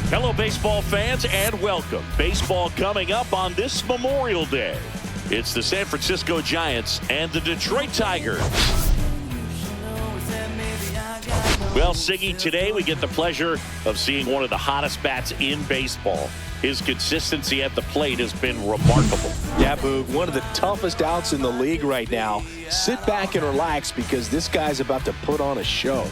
Hello, baseball fans, and welcome. Baseball coming up on this Memorial Day. It's the San Francisco Giants and the Detroit Tigers. Well, Siggy, today we get the pleasure of seeing one of the hottest bats in baseball. His consistency at the plate has been remarkable. Yeah, Boog, one of the toughest outs in the league right now. Sit back and relax because this guy's about to put on a show.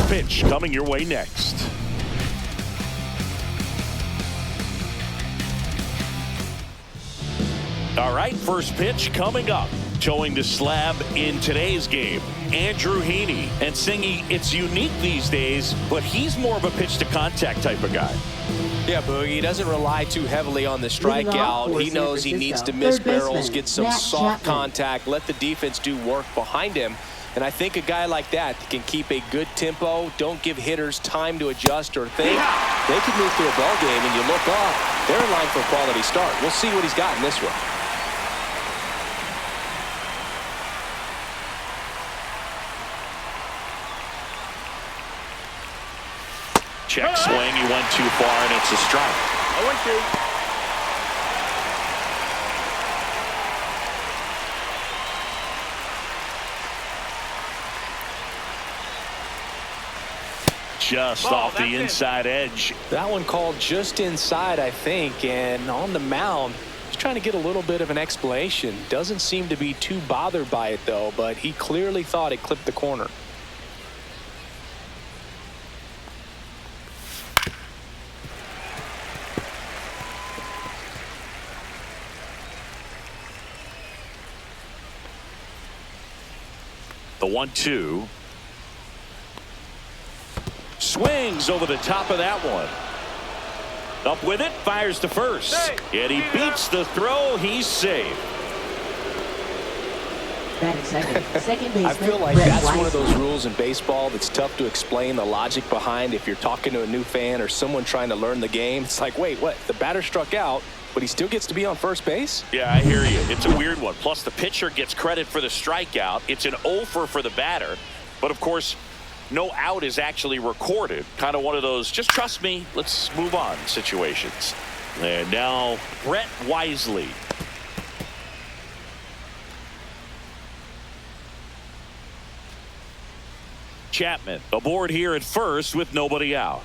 Pitch coming your way next. All right, first pitch coming up. Towing the slab in today's game, Andrew Heaney. And Singy, it's unique these days, but he's more of a pitch to contact type of guy. Yeah, Boogie, he doesn't rely too heavily on the strikeout. He knows he needs to miss barrels, get some soft contact, let the defense do work behind him. And I think a guy like that can keep a good tempo, don't give hitters time to adjust or think. They could move through a ball game, and you look off, they're in line for a quality start. We'll see what he's got in this one. Check swing, he went too far, and it's a strike. 0-2. Just off the inside edge. That one called just inside, I think, and on the mound, he's trying to get a little bit of an explanation. Doesn't seem to be too bothered by it, though, but he clearly thought it clipped the corner. The 1-2. Swings over the top of that one. Up with it, fires to first. And he beats the throw. He's safe. I feel like that's one of those rules in baseball that's tough to explain the logic behind if you're talking to a new fan or someone trying to learn the game. It's like, wait, what? The batter struck out, but he still gets to be on first base? Yeah, I hear you. It's a weird one. Plus, the pitcher gets credit for the strikeout. It's an offer for the batter. But, of course, no out is actually recorded. Kind of one of those, just trust me, let's move on situations. And now, Brett Wisely. Chapman aboard here at first with nobody out.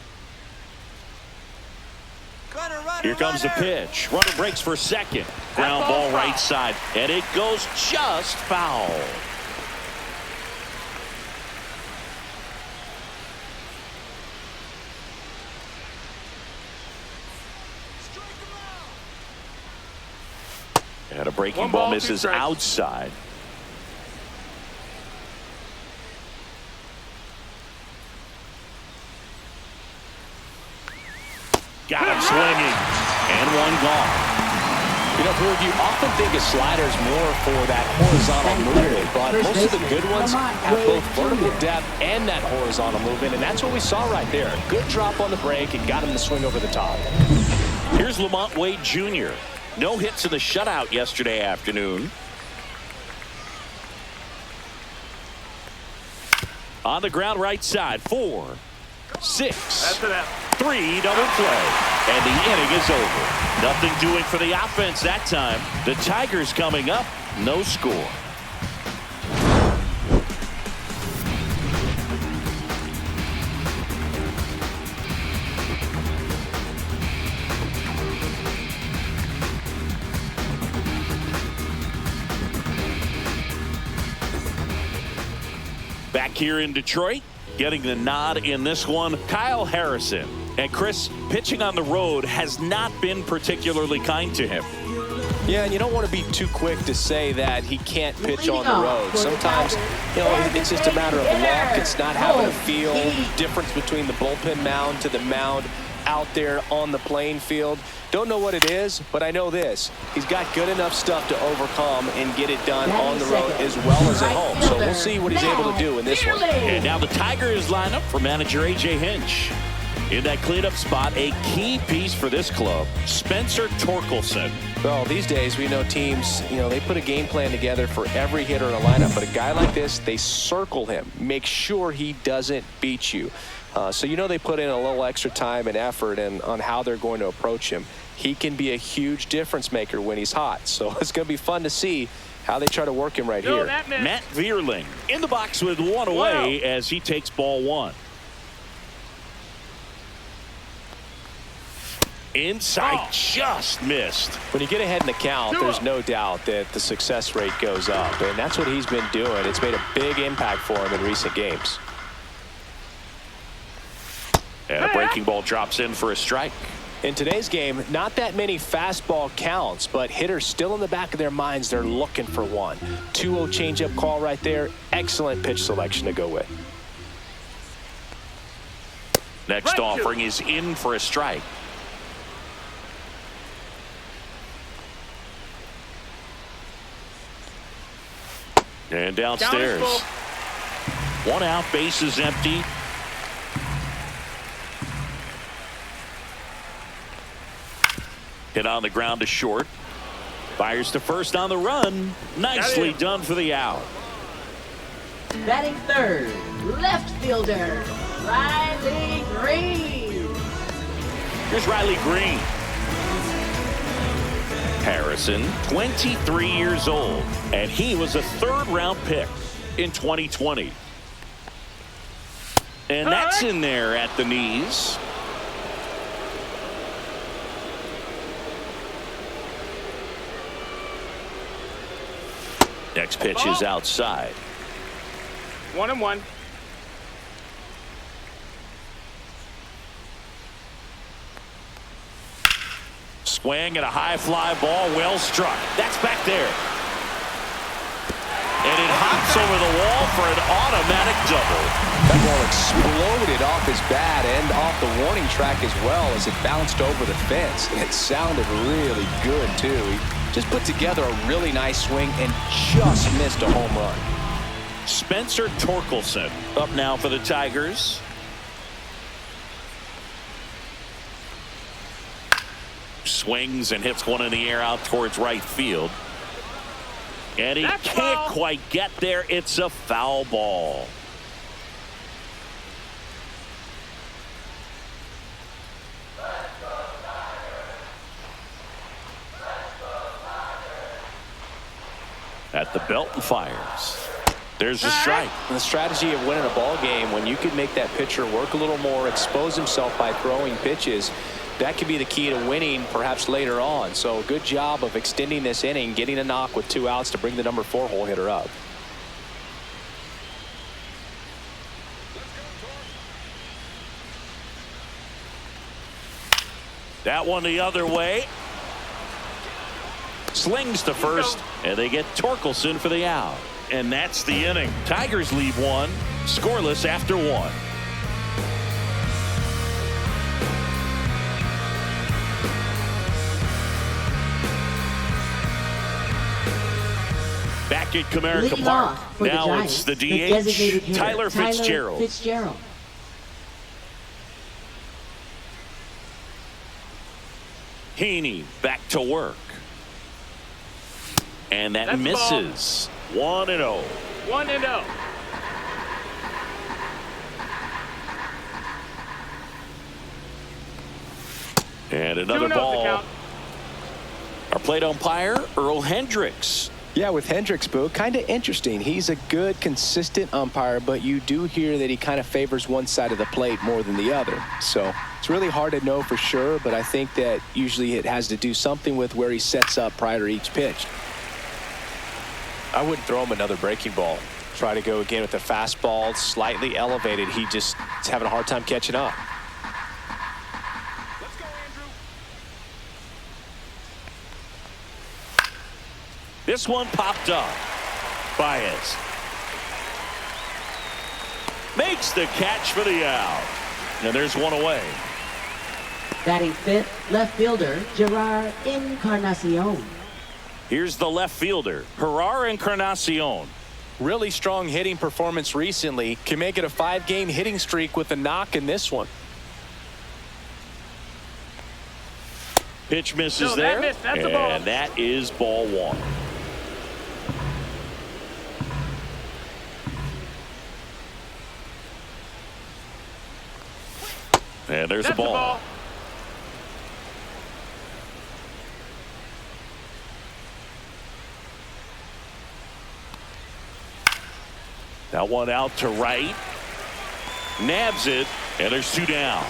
Here comes the pitch. Runner breaks for second. Ground ball right side. And it goes just foul. And a breaking ball misses outside. Got him swinging. And one gone. You know, Berg, you often think a slider's more for that horizontal movement, but most of the good ones have both vertical depth and that horizontal movement, and that's what we saw right there. Good drop on the break and got him to swing over the top. Here's Lamont Wade Jr. No hits in the shutout yesterday afternoon. On the ground right side, 4, 6, 3 double play. And the inning is over. Nothing doing for the offense that time. The Tigers coming up, no score. Back here in Detroit, getting the nod in this one, Kyle Harrison. And Chris, pitching on the road has not been particularly kind to him. Yeah, and you don't want to be too quick to say that he can't pitch on the road. Sometimes, you know, it's just a matter of luck. It's not having a feel. Difference between the bullpen mound to the mound. out there on the playing field. Don't know what it is, but I know this. He's got good enough stuff to overcome and get it done on the road as well as at home. So we'll see what he's able to do in this one. And now the Tigers line up for manager A.J. Hinch. In that cleanup spot, a key piece for this club, Spencer Torkelson. Well, these days we know teams, they put a game plan together for every hitter in a lineup. But a guy like this, they circle him, make sure he doesn't beat you. So they put in a little extra time and effort on how they're going to approach him. He can be a huge difference maker when he's hot. So it's going to be fun to see how they try to work him right here. Matt Vierling in the box with one away as he takes ball one. Inside, just missed. When you get ahead in the count, there's no doubt that the success rate goes up. And that's what he's been doing. It's made a big impact for him in recent games. And a breaking ball drops in for a strike. In today's game, not that many fastball counts, but hitters still in the back of their minds, they're looking for one. 2-0 changeup call right there. Excellent pitch selection to go with. Next offering is in for a strike. And downstairs. One out, base is empty. Hit on the ground to short. Fires to first on the run. Nicely done for the out. Batting third, left fielder, Riley Green. Here's Riley Green. Harrison, 23 years old, and he was a third-round pick in 2020. And that's in there at the knees. Next pitch is outside. 1-1. Swing and a high fly ball, well struck. That's back there. And it hops over the wall for an automatic double. That ball exploded off his bat and off the warning track as well as it bounced over the fence. And it sounded really good, too. He just put together a really nice swing and just missed a home run. Spencer Torkelson up now for the Tigers. Swings and hits one in the air out towards right field. And he can't quite get there. It's a foul ball. At the belt and fires. There's the strike. The strategy of winning a ball game, when you can make that pitcher work a little more, expose himself by throwing pitches, that could be the key to winning perhaps later on. So good job of extending this inning, getting a knock with 2 outs to bring the number 4 hole hitter up. That one the other way. Slings to first, and they get Torkelson for the out. And that's the inning. Tigers leave one, scoreless after 1. Back at Comerica Park. Now it's the DH, Tyler Fitzgerald. Heaney back to work. And that misses. 1-0. 1-0. And another ball. Our plate umpire, Earl Hendricks. Yeah, with Hendricks, Boo, kind of interesting. He's a good, consistent umpire, but you do hear that he kind of favors one side of the plate more than the other. So it's really hard to know for sure, but I think that usually it has to do something with where he sets up prior to each pitch. I wouldn't throw him another breaking ball. Try to go again with the fastball, slightly elevated. He just is having a hard time catching up. Let's go, Andrew. This one popped up. Baez makes the catch for the out. And there's one away. Batting fifth, left fielder, Gerard Encarnacion. Here's the left fielder, Gerard Encarnacion. Really strong hitting performance recently. Can make it a 5-game hitting streak with a knock in this one. Pitch misses No, there, that missed. That's a ball. and that is ball one. And there's That's a ball. That one out to right. Nabs it, and there's 2 down.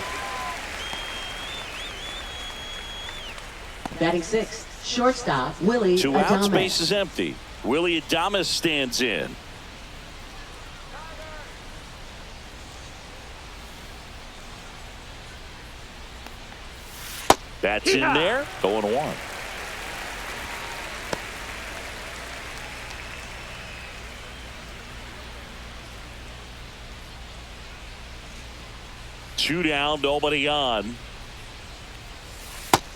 Batting sixth, shortstop, Willie 2 outs, Adames. base is empty. Willie Adames stands in. That's in there, going 1. Two down, nobody on.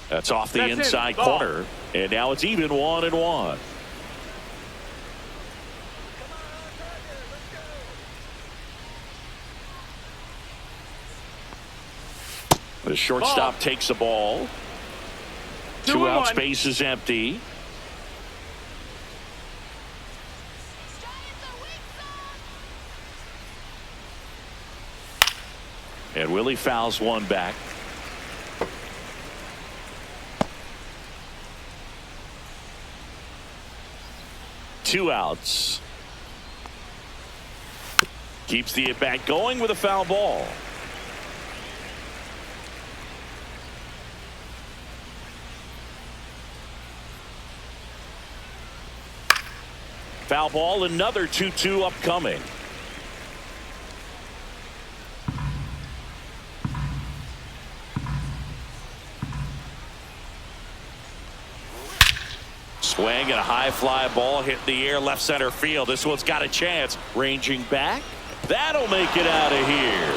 That's off the That's inside ball. corner, and now it's even 1-1. The shortstop takes the ball. 2 outs, 2-1. base is empty. And Willie fouls one back. Two outs. Keeps the at-bat going with a foul ball. Foul ball, another 2-2 upcoming. Swing and a high fly ball hit the air left center field. This one's got a chance. Ranging back. That'll make it out of here.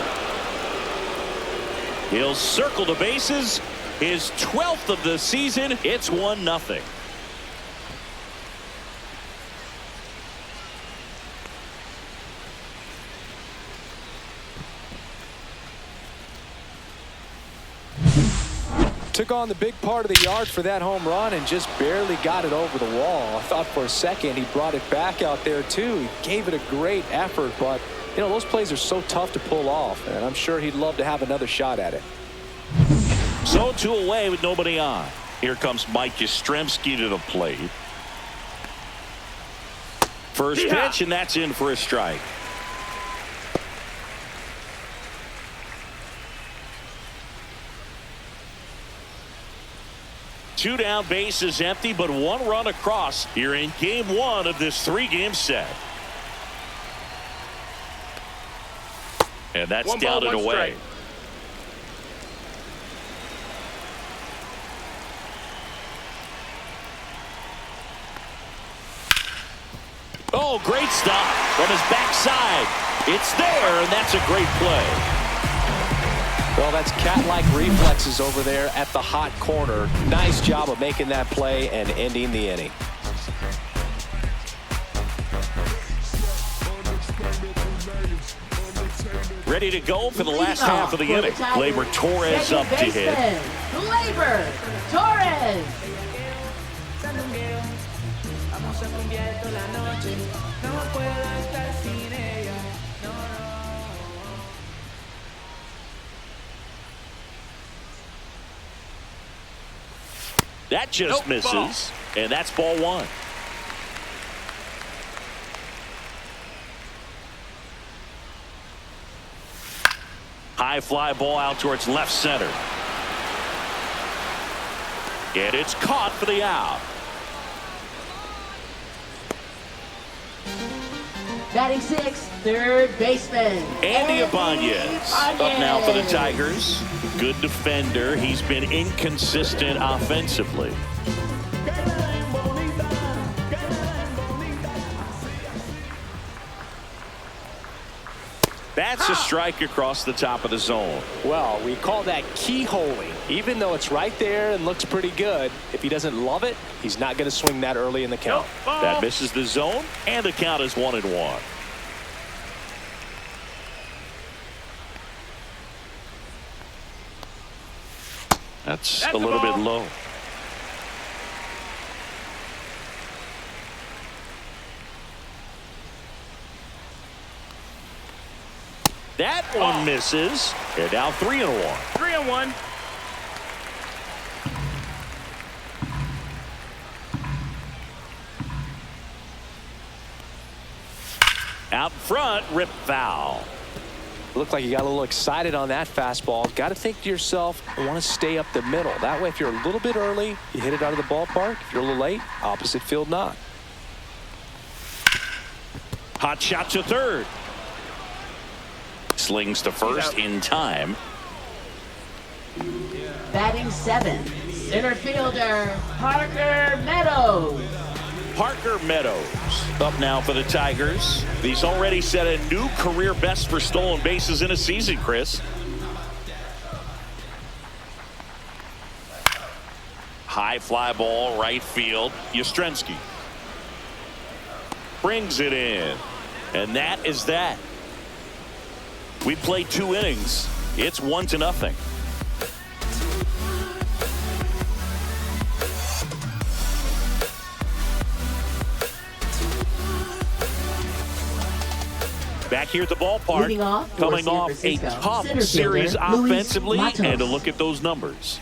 He'll circle the bases. His 12th of the season. It's 1-0. Took on the big part of the yard for that home run and just barely got it over the wall. I thought for a second he brought it back out there too. He gave it a great effort, but you know, those plays are so tough to pull off, and I'm sure he'd love to have another shot at it. So 2 away with nobody on. Here comes Mike Yastrzemski to the plate. First pitch, and that's in for a strike. Two down, base is empty, but 1 run across here in game 1 of this 3-game set. And that's down and away. Strike. Oh, great stop from his backside. It's there, and that's a great play. Well, that's cat-like reflexes over there at the hot corner. Nice job of making that play and ending the inning. Ready to go for the last half of the inning. Gleyber Torres up to hit. Gleyber Torres. That just misses, and that's ball 1. High fly ball out towards left center. And it's caught for the out. Batting sixth, third baseman. Andy Ibanez up now for the Tigers. Good defender. He's been inconsistent offensively. That's a strike across the top of the zone. Well, we call that keyholing. Even though it's right there and looks pretty good, if he doesn't love it, he's not going to swing that early in the count. That misses the zone, and the count is 1-1. That's a little bit low. That one misses. And now 3-1. 3-1. Out in front, rip foul. Looked like you got a little excited on that fastball. Got to think to yourself, I want to stay up the middle. That way, if you're a little bit early, you hit it out of the ballpark. If you're a little late, opposite field not. Hot shot to third. Slings to first in time. Batting 7, center fielder Parker Meadows. Parker Meadows up now for the Tigers. He's already set a new career best for stolen bases in a season, Chris. High fly ball, right field. Yastrzemski brings it in. And that is that. We played 2 innings. It's 1-0. Back here at the ballpark, coming off a tough series offensively, and a look at those numbers.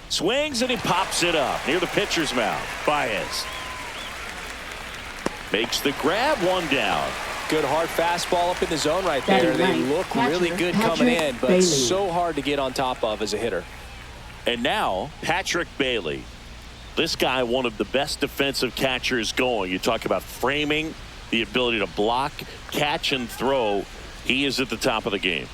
Swings and he pops it up near the pitcher's mouth. Baez makes the grab, 1 down. Good hard fastball up in the zone right there. They look really good coming in, but so hard to get on top of as a hitter. And now Patrick Bailey. This guy, one of the best defensive catchers going. You talk about framing, the ability to block, catch, and throw. He is at the top of the game.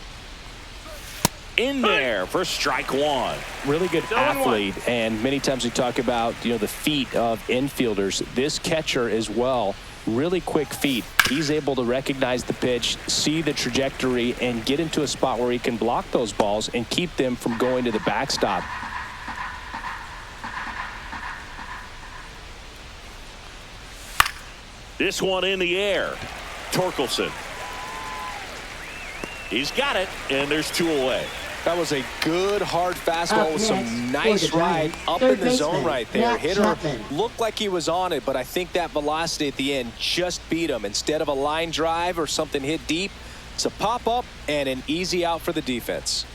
In there for strike 1. Really good athlete, and many times we talk about, the feet of infielders. This catcher as well, really quick feet. He's able to recognize the pitch, see the trajectory, and get into a spot where he can block those balls and keep them from going to the backstop. This one in the air. Torkelson. He's got it, and there's 2 away. That was a good hard fastball with some nice ride up in the zone right there. Hitter looked like he was on it, but I think that velocity at the end just beat him. Instead of a line drive or something hit deep, it's a pop-up and an easy out for the defense.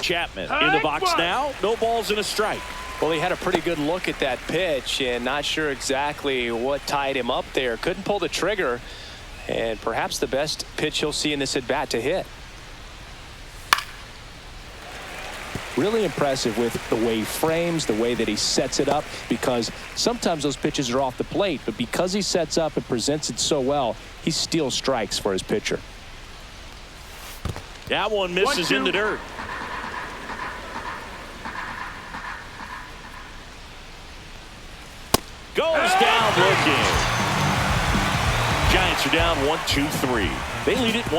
Chapman in the box now. No balls and a strike. Well, he had a pretty good look at that pitch and not sure exactly what tied him up there. Couldn't pull the trigger. And perhaps the best pitch he'll see in this at-bat to hit. Really impressive with the way he frames, the way that he sets it up, because sometimes those pitches are off the plate, but because he sets up and presents it so well, he steals strikes for his pitcher. That one misses in the dirt. Goes down looking. Giants are down 1-2-3. They lead it 1-0.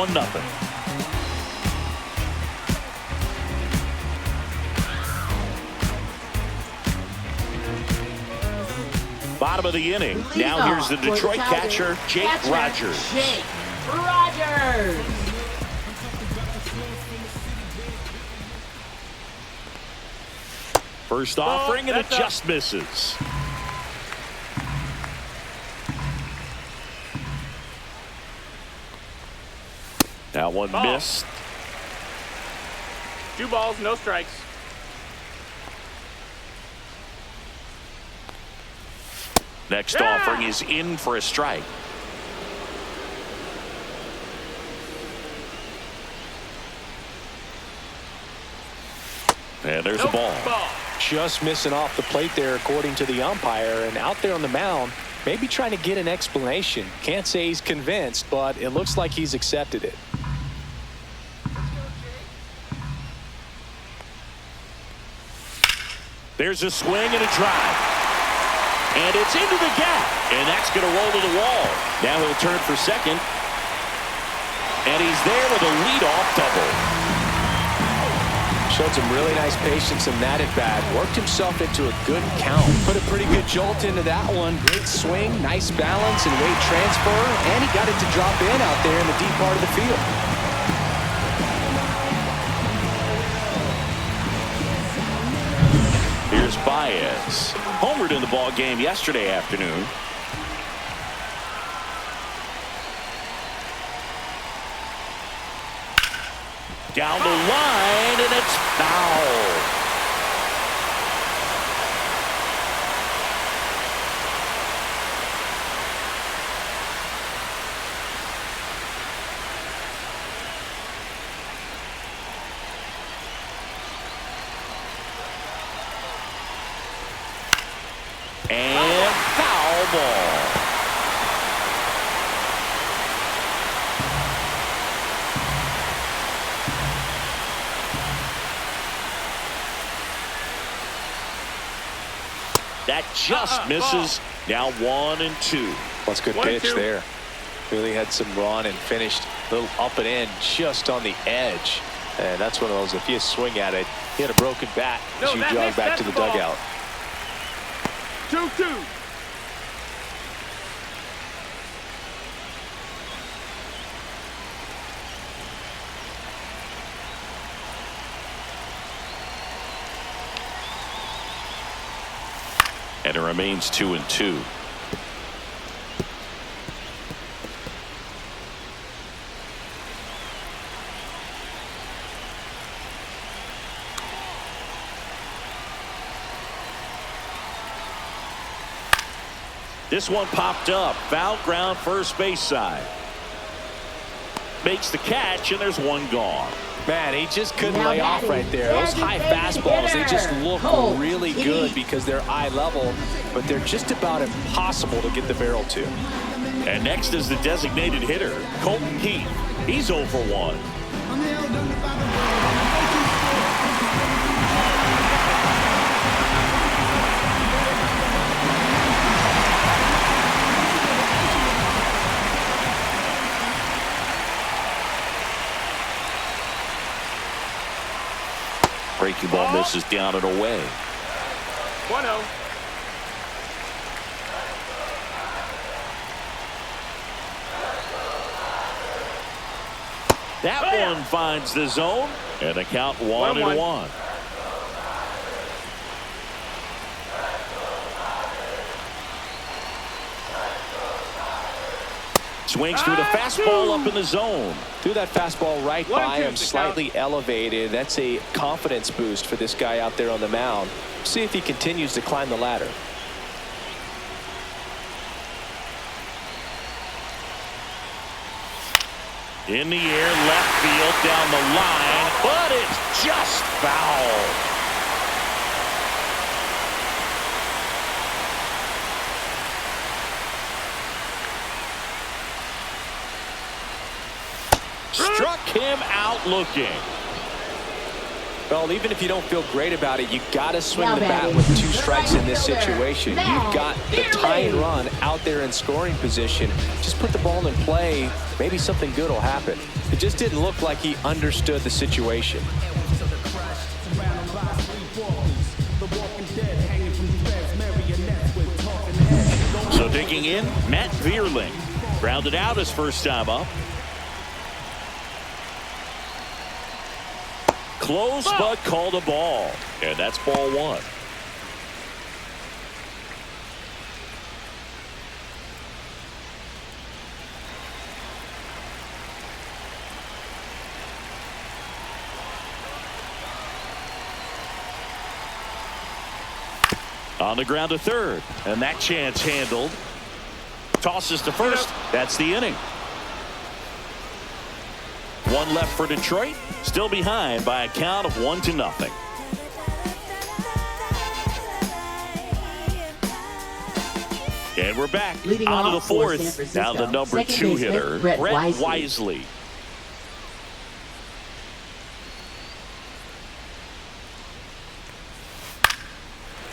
Bottom of the inning. Now here's the Detroit catcher, Jake Rogers. Jake Rogers. First offering, and it just misses. That one missed. 2 balls, no strikes. Next offering is in for a strike. And there's a ball. Just missing off the plate there, according to the umpire. And out there on the mound, maybe trying to get an explanation. Can't say he's convinced, but it looks like he's accepted it. There's a swing and a drive. And it's into the gap. And that's going to roll to the wall. Now he'll turn for second. And he's there with a leadoff double. Showed some really nice patience in that at bat. Worked himself into a good count. Put a pretty good jolt into that one. Great swing, nice balance and weight transfer. And he got it to drop in out there in the deep part of the field. Here's Baez. Homered in the ball game yesterday afternoon. Down the line, and it's foul. And foul ball. That just misses. Now 1-2. That's a good pitch there. Really had some run and finished a little up and in just on the edge. And that's one of those, if you swing at it, he had a broken bat as you jog back to the dugout. 2-2. And it remains 2-2. This one popped up. Foul ground, first base side. Makes the catch, and there's one gone. Man, he just couldn't lay off right there. Those high fastballs, they just look really good because they're eye level, but they're just about impossible to get the barrel to. And next is the designated hitter, Colton Keith. He's 0 for 1. Breaking ball misses down and away. 1-0. That one finds the zone, and the count 1-1. Swings through the fastball up in the zone. Threw that fastball right by him, slightly elevated. That's a confidence boost for this guy out there on the mound. See if he continues to climb the ladder. In the air, left field, down the line, but it's just foul. Struck him out looking. Well, even if you don't feel great about it, you got to swing the bat with 2 strikes in this situation. You've got the tying run out there in scoring position. Just put the ball in play. Maybe something good will happen. It just didn't look like he understood the situation. So digging in, Matt Vierling. Grounded out his first time up. Close, but called a ball. And that's ball 1. On the ground to third. And that chance handled. Tosses to first. That's the inning. 1 left for Detroit. Still behind by a count of 1-0. And we're back Leading on to the off for San fourth. Francisco, Now the number second 2 baseman, hitter, Brett Brett Wisely. Wisely.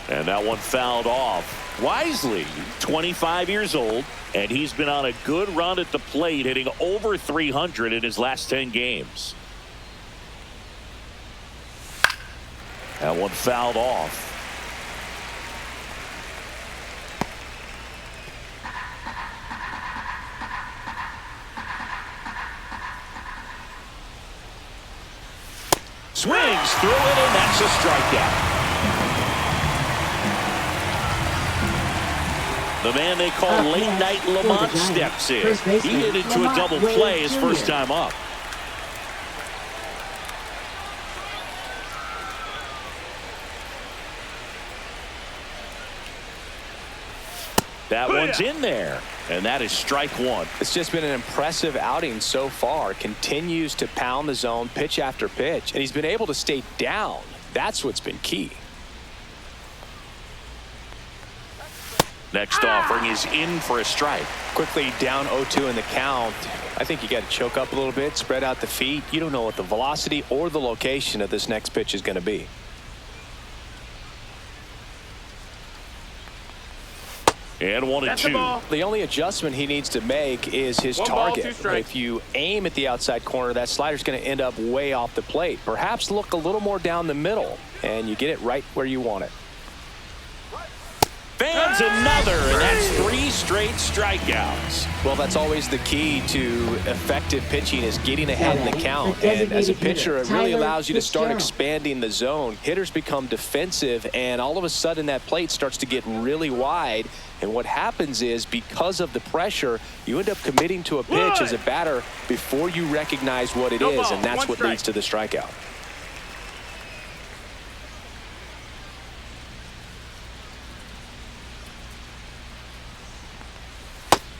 And that one fouled off. Wisely, 25 years old, and he's been on a good run at the plate, hitting over 300 in his last 10 games. That one fouled off. Swings through it, and that's a strikeout. The man they call Late Night Lamont steps in. He hit into a double play his first time up. That one's in there, and that is strike one. It's just been an impressive outing so far. Continues to pound the zone pitch after pitch, and he's been able to stay down. That's what's been key. Next offering is in for a strike. Quickly down 0-2 in the count. I think you got to choke up a little bit, spread out the feet. You don't know what the velocity or the location of this next pitch is going to be. And 1-2. The only adjustment he needs to make is his target. If you aim at the outside corner, that slider's going to end up way off the plate. Perhaps look a little more down the middle, and you get it right where you want it. Fans another, and that's 3 straight strikeouts. Well, that's always the key to effective pitching, is getting ahead in the count. And as a pitcher, it really allows you to start expanding the zone. Hitters become defensive, and all of a sudden that plate starts to get really wide. And what happens is, because of the pressure, you end up committing to a pitch as a batter before you recognize what it is, and that's what leads to the strikeout.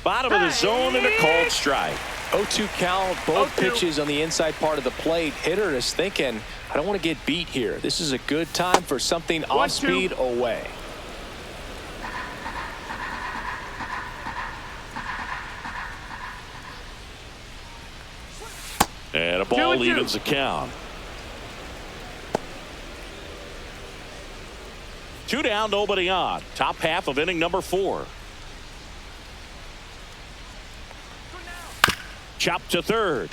Bottom of the zone and a called strike. 0-2 count, both pitches on the inside part of the plate. Hitter is thinking, I don't want to get beat here. This is a good time for something off speed away. And a ball evens the count. 2 down, nobody on. Top half of inning number 4. Chop to third.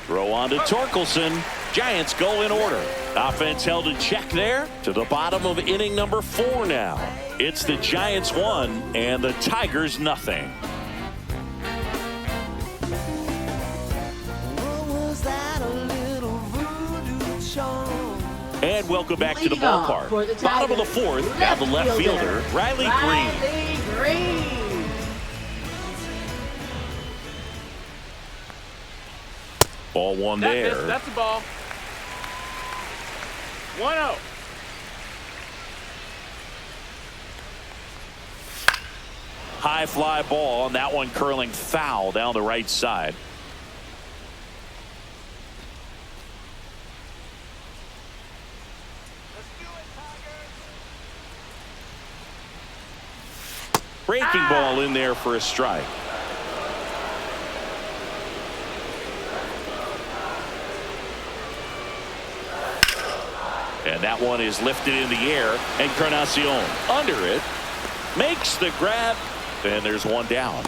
Throw on to Torkelson. Giants go in order. Offense held in check there to the bottom of inning number 4 now. It's the Giants 1 and the Tigers nothing. And welcome back to the ballpark. Bottom of the 4th, now the left fielder, Riley Green. Ball one there. That's the ball. 1-0. High fly ball, and that one curling foul down the right side. Breaking ball in there for a strike. And that one is lifted in the air, and Encarnacion under it makes the grab, and there's one down.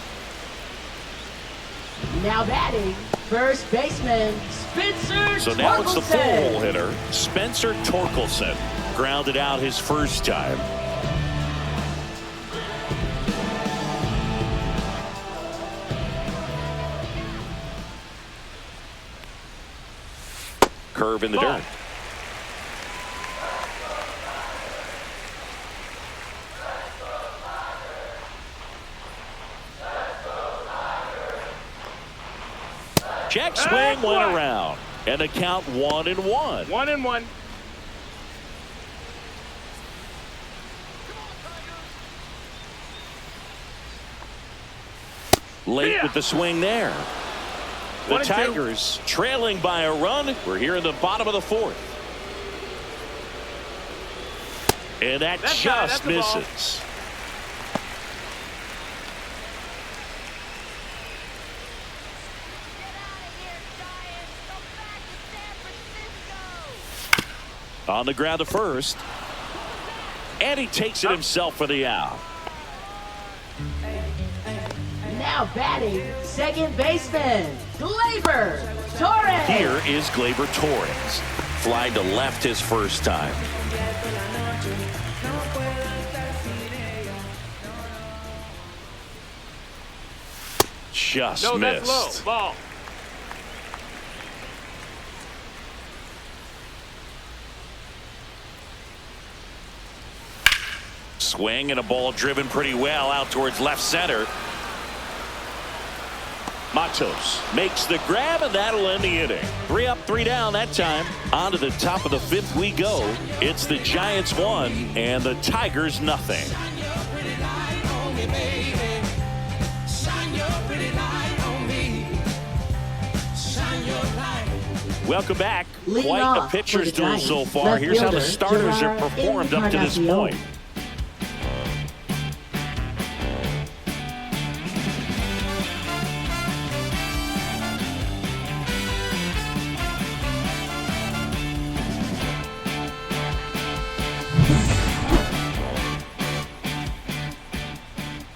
Now batting, first baseman Spencer So now it's the full Torkelson. hole hitter, Spencer Torkelson, grounded out his first time. Curve in the dirt. Check swing went around, and the count 1-1. 1-1. Late with the swing there. The Tigers trailing by a run. We're here in the bottom of the 4th. And that just misses. On the ground to first. And he takes it himself for the out. Now batting, second baseman, Gleyber Torres. Here is Gleyber Torres. Flying to left his first time. Just No, missed. that's low. Ball. Swing and a ball driven pretty well out towards left center. Matos makes the grab, and that'll end the inning. 3 up, 3 down that time. On to the top of the 5th we go. It's the Giants 1 and the Tigers nothing. Welcome back. Leading Quite off a pitcher's for the duel Giants, so far. left Here's how the fielder, starters have Gerard performed up to this Encarnacion. point.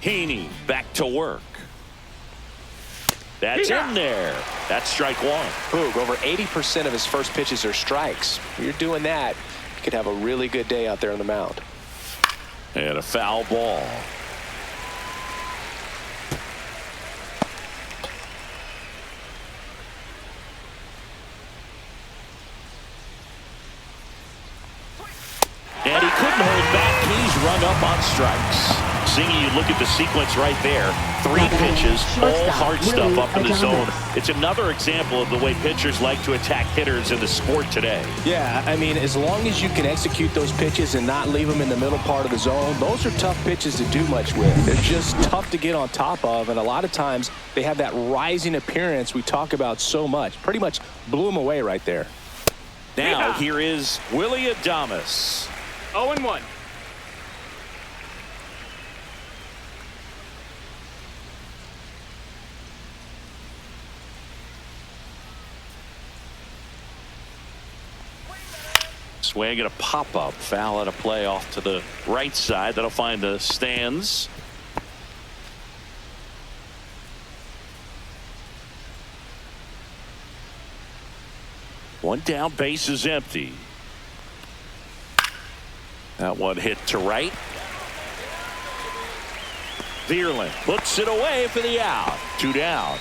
Heaney back to work. That's in there. That's strike 1. Krug, over 80% of his first pitches are strikes. If you're doing that, you could have a really good day out there on the mound. And a foul ball. And he couldn't hold back. He's rung up on strikes. Singy, you look at the sequence right there. 3 pitches, all hard stuff up in the zone. It's another example of the way pitchers like to attack hitters in the sport today. Yeah, I mean, as long as you can execute those pitches and not leave them in the middle part of the zone, those are tough pitches to do much with. They're just tough to get on top of, and a lot of times they have that rising appearance we talk about so much. Pretty much blew them away right there. Now here is Willy Adames. 0-1. Swing and a pop-up. Foul at a play off to the right side. That'll find the stands. One down, base is empty. That one hit to right. Vierling puts it away for the out. 2 down.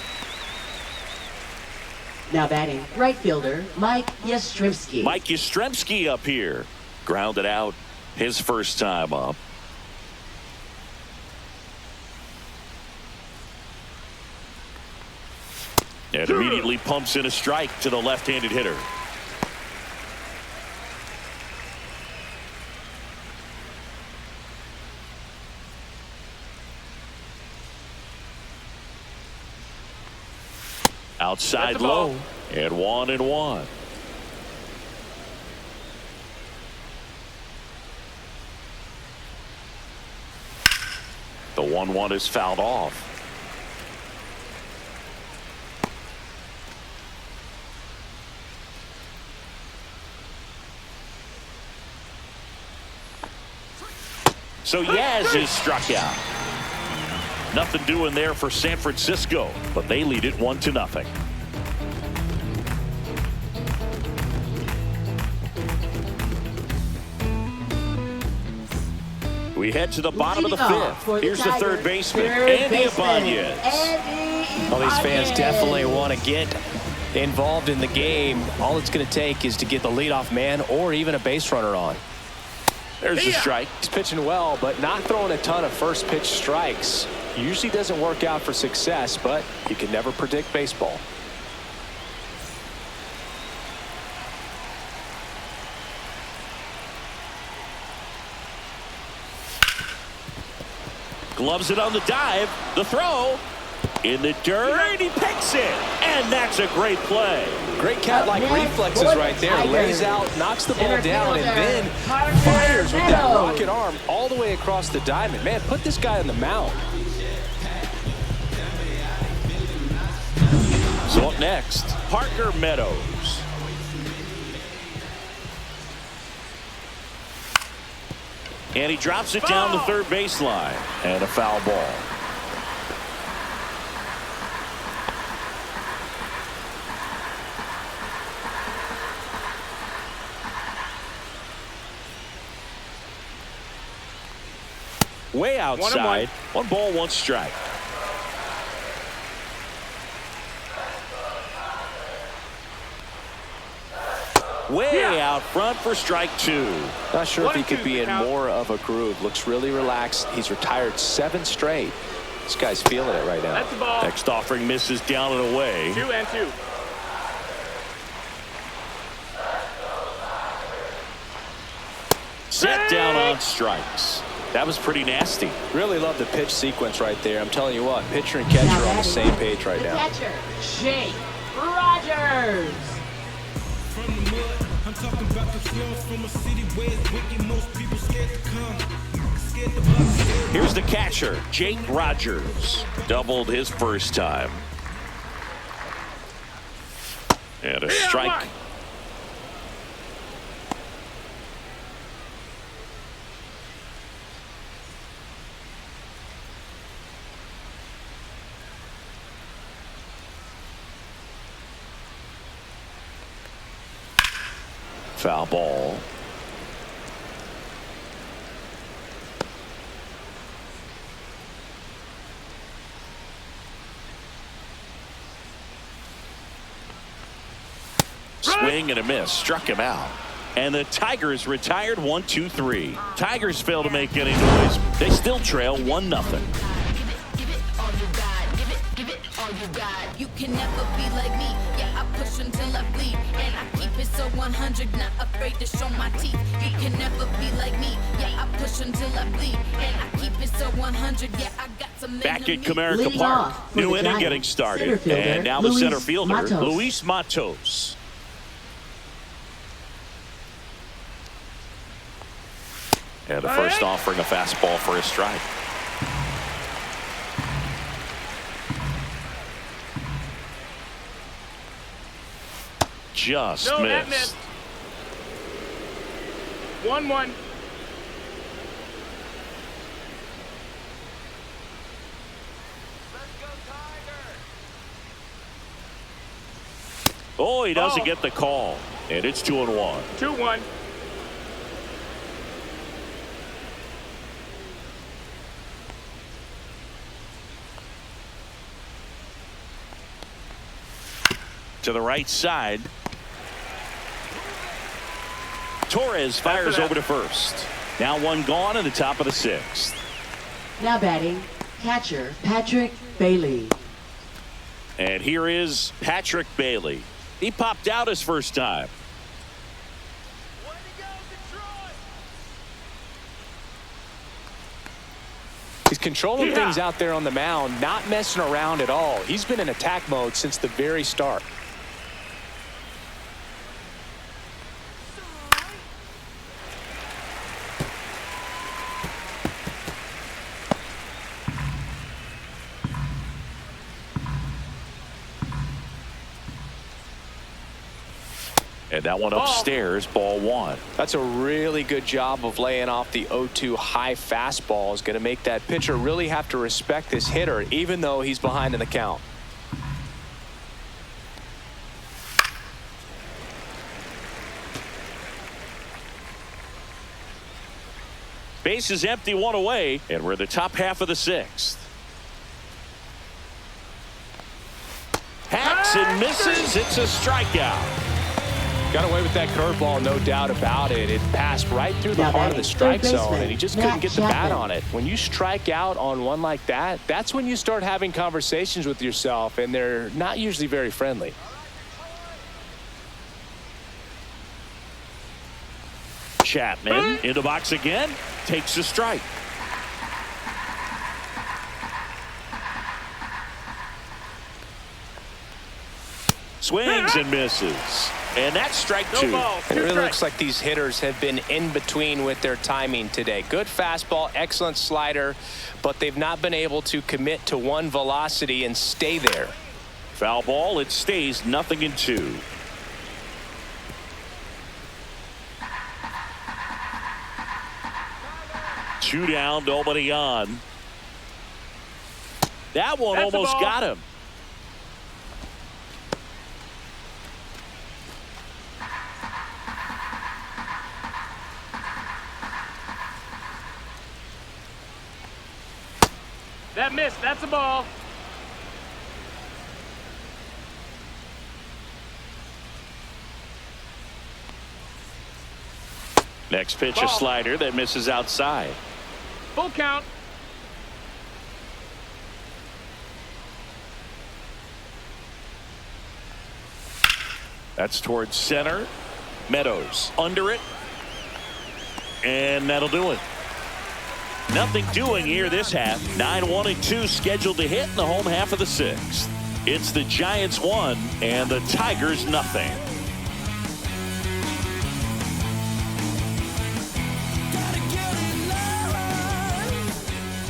Now batting, right fielder, Mike Yastrzemski. Mike Yastrzemski up here. Grounded out his first time up. And immediately pumps in a strike to the left-handed hitter. Outside low, and 1-1. The 1-1 is fouled off. So Yaz is struck out. Nothing doing there for San Francisco, but they lead it 1-0. We head to the bottom of the 5th. Here's the third baseman, Andy Ibanez. Well, these fans definitely want to get involved in the game. All it's going to take is to get the leadoff man or even a base runner on. There's the strike. He's pitching well, but not throwing a ton of first pitch strikes. Usually doesn't work out for success, but you can never predict baseball. Gloves it on the dive. The throw. In the dirt. He picks it. And that's a great play. Great cat-like reflexes right there. Lays out, knocks the ball down, and then fires with that rocket arm all the way across the diamond. Man, put this guy on the mound. So up next, Parker Meadows. And he drops it down the third baseline. And a foul ball. Way outside. 1 ball, 1 strike. Way out front for strike 2. Not sure if he could be in more of a groove. Looks really relaxed. He's retired 7 straight. This guy's feeling it right now. That's the ball. Next offering misses down and away. 2-2. Set down on strikes. That was pretty nasty. Really love the pitch sequence right there. I'm telling you what, pitcher and catcher are on the same page right now. Catcher, Jake Rogers. From the mud, I'm talking about the slums from a city where it's wicked. Most people scared to come. Scared to bust. Here's the catcher, Jake Rogers. Doubled his first time. And a strike. Foul ball. Swing and a miss. Struck him out. And the Tigers retired 1-2-3. Tigers fail to make any noise. They still trail 1-0. You can never be like me. Yeah, I push until I bleed. And I keep it so 100, not afraid to show my teeth. You can never be like me. Yeah, I push until I bleed. And I keep it so 100. Yeah, I got some. Back at Comerica Park. New inning getting started. And now the center fielder, Luis Matos. And the first offering, a fastball for a strike. Just missed. 1-1. Oh, he doesn't get the call. And it's 2-1. 2-1. To the right side. Torres fires over to first. Now 1 gone in the top of the 6th. Now batting, catcher Patrick Bailey. And here is Patrick Bailey. He popped out his first time. He's controlling things out there on the mound, not messing around at all. He's been in attack mode since the very start. And that one upstairs, ball 1. That's a really good job of laying off the 0-2 high fastball. Is going to make that pitcher really have to respect this hitter, even though he's behind in the count. Base is empty, 1 away, and we're in the top half of the 6th. Hacks and misses. It's a strikeout. Got away with that curveball, no doubt about it. It passed right through the heart of the strike zone, and he just couldn't get the bat on it. When you strike out on one like that, that's when you start having conversations with yourself, and they're not usually very friendly. Chapman in the box again, takes a strike. Swings and misses. And that's strike 2. And it really looks like these hitters have been in between with their timing today. Good fastball, excellent slider, but they've not been able to commit to one velocity and stay there. Foul ball, it stays 0-2. 2 down, nobody on. That one That's almost got him. That missed. That's a ball. Next pitch, a Ball. slider that misses outside. Full count. That's towards center. Meadows under it. And that'll do it. Nothing doing here this half. 9-1-2 scheduled to hit in the home half of the 6th. It's the Giants 1 and the Tigers nothing.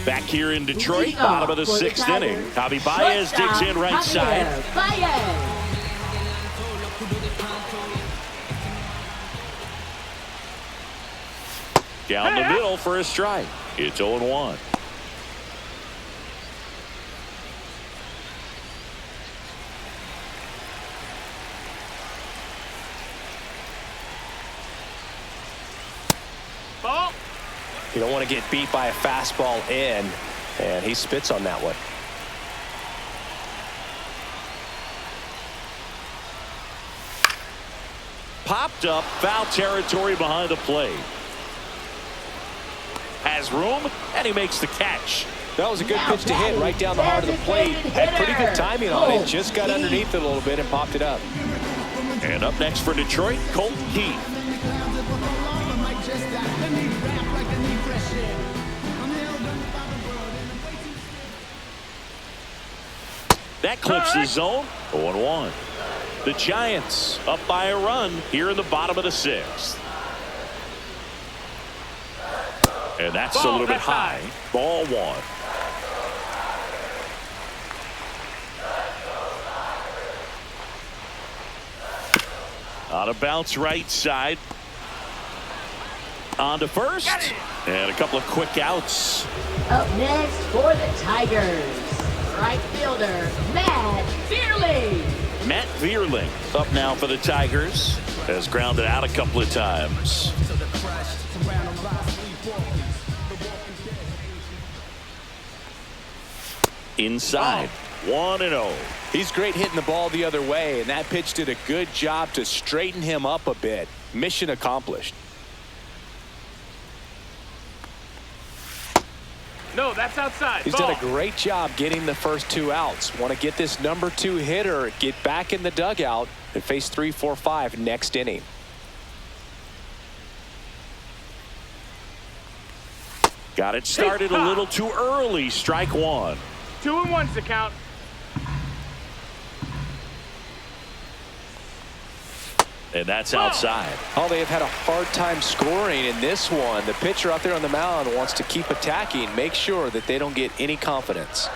Back here in Detroit, bottom of the 6th inning. Javi Baez digs in right side. Down the middle for a strike. It's 0-1. Ball. You don't want to get beat by a fastball in, and he spits on that one. Popped up, foul territory behind the plate. Has room, and he makes the catch. That was a good pitch to hit right down the heart of the plate. Had pretty good timing on it. Just got underneath it a little bit and popped it up. And up next for Detroit, Colt Keith. That clips the zone. 0-1. The Giants up by a run here in the bottom of the 6th. And that's a little bit high. Ball 1. On a bounce right side. On to first. And a couple of quick outs. Up next for the Tigers, right fielder, Matt Vierling. Matt Vierling up now for the Tigers. Has grounded out a couple of times. Inside. 1-0. He's great hitting the ball the other way, and that pitch did a good job to straighten him up a bit. Mission accomplished. No, that's outside. He's Ball. done a great job getting the first 2 outs. Want to get this number 2 hitter, get back in the dugout, and face 3, 4, 5 next inning. Got it started a little too early. Strike 1. 2-1's the count. And that's outside. Oh, they have had a hard time scoring in this one. The pitcher out there on the mound wants to keep attacking, make sure that they don't get any confidence.